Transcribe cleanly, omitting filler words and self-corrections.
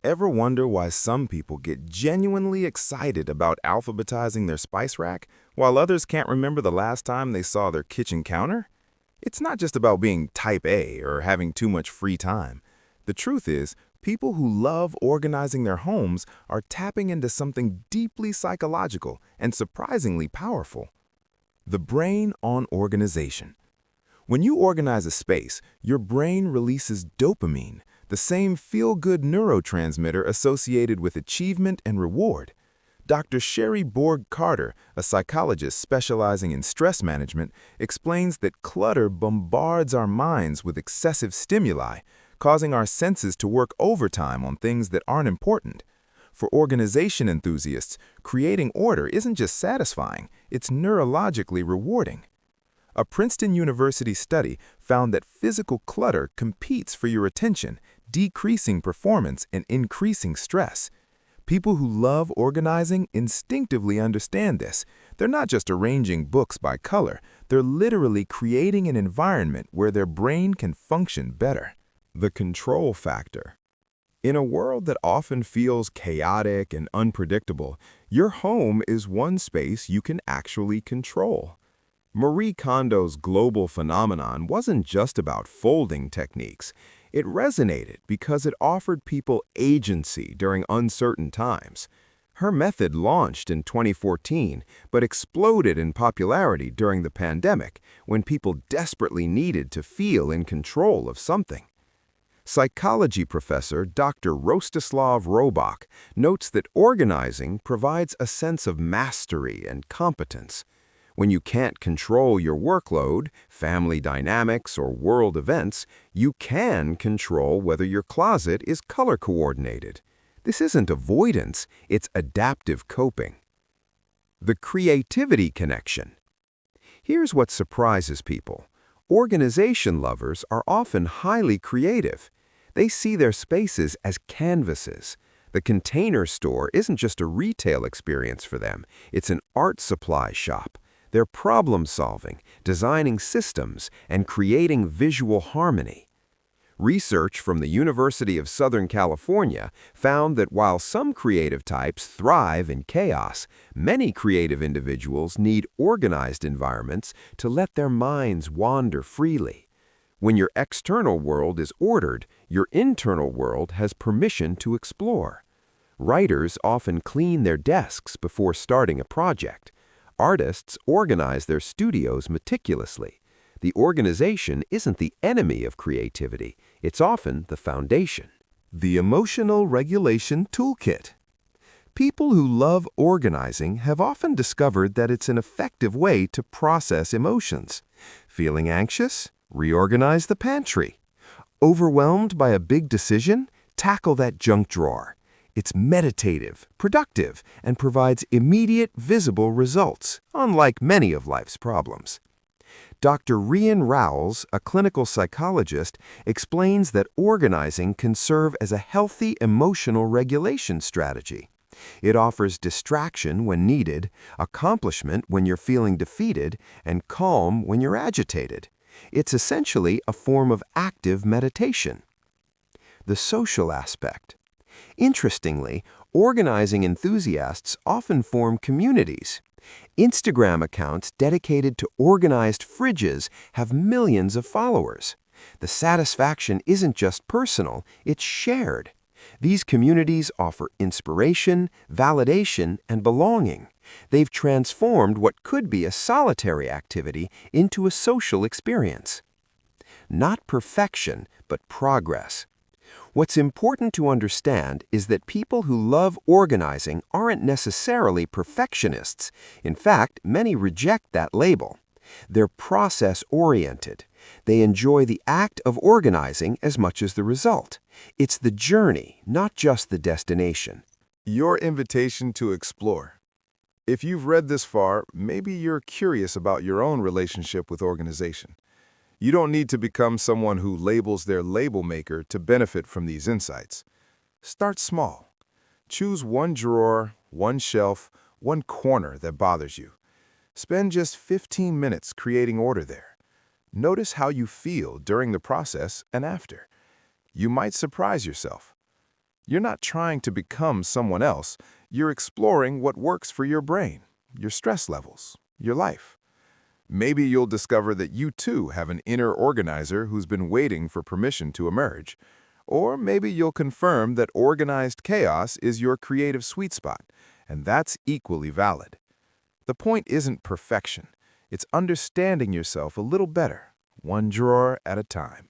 Ever wonder why some people get genuinely excited about alphabetizing their spice rack, while others can't remember the last time they saw their kitchen counter? It's not just about being type A or having too much free time. The truth is, people who love organizing their homes are tapping into something deeply psychological and surprisingly powerful. The brain on organization. When you organize a space, your brain releases dopamine, the same feel-good neurotransmitter associated with achievement and reward. Dr. Sherry Borg-Carter, a psychologist specializing in stress management, explains that clutter bombards our minds with excessive stimuli, causing our senses to work overtime on things that aren't important. For organization enthusiasts, creating order isn't just satisfying, it's neurologically rewarding. A Princeton University study found that physical clutter competes for your attention, decreasing performance and increasing stress. People who love organizing instinctively understand this. They're not just arranging books by color, they're literally creating an environment where their brain can function better. The control factor. In a world that often feels chaotic and unpredictable, your home is one space you can actually control. Marie Kondo's global phenomenon wasn't just about folding techniques. It resonated because it offered people agency during uncertain times. Her method launched in 2014, but exploded in popularity during the pandemic when people desperately needed to feel in control of something. Psychology professor Dr. Rostislav Robach notes that organizing provides a sense of mastery and competence. When you can't control your workload, family dynamics, or world events, you can control whether your closet is color coordinated. This isn't avoidance, it's adaptive coping. The creativity connection. Here's what surprises people. Organization lovers are often highly creative. They see their spaces as canvases. The Container Store isn't just a retail experience for them, it's an art supply shop. They're problem-solving, designing systems, and creating visual harmony. Research from the University of Southern California found that while some creative types thrive in chaos, many creative individuals need organized environments to let their minds wander freely. When your external world is ordered, your internal world has permission to explore. Writers often clean their desks before starting a project. Artists organize their studios meticulously. The organization isn't the enemy of creativity, it's often the foundation. The Emotional Regulation Toolkit. People who love organizing have often discovered that it's an effective way to process emotions. Feeling anxious? Reorganize the pantry. Overwhelmed by a big decision? Tackle that junk drawer. It's meditative, productive, and provides immediate, visible results, unlike many of life's problems. Dr. Rian Rowles, a clinical psychologist, explains that organizing can serve as a healthy emotional regulation strategy. It offers distraction when needed, accomplishment when you're feeling defeated, and calm when you're agitated. It's essentially a form of active meditation. The social aspect. Interestingly, organizing enthusiasts often form communities. Instagram accounts dedicated to organized fridges have millions of followers. The satisfaction isn't just personal, it's shared. These communities offer inspiration, validation, and belonging. They've transformed what could be a solitary activity into a social experience. Not perfection, but progress. What's important to understand is that people who love organizing aren't necessarily perfectionists. In fact, many reject that label. They're process-oriented. They enjoy the act of organizing as much as the result. It's the journey, not just the destination. Your invitation to explore. If you've read this far, maybe you're curious about your own relationship with organization. You don't need to become someone who labels their label maker to benefit from these insights. Start small. Choose one drawer, one shelf, one corner that bothers you. Spend just 15 minutes creating order there. Notice how you feel during the process and after. You might surprise yourself. You're not trying to become someone else. You're exploring what works for your brain, your stress levels, your life. Maybe you'll discover that you too have an inner organizer who's been waiting for permission to emerge. Or maybe you'll confirm that organized chaos is your creative sweet spot, and that's equally valid. The point isn't perfection. It's understanding yourself a little better, one drawer at a time.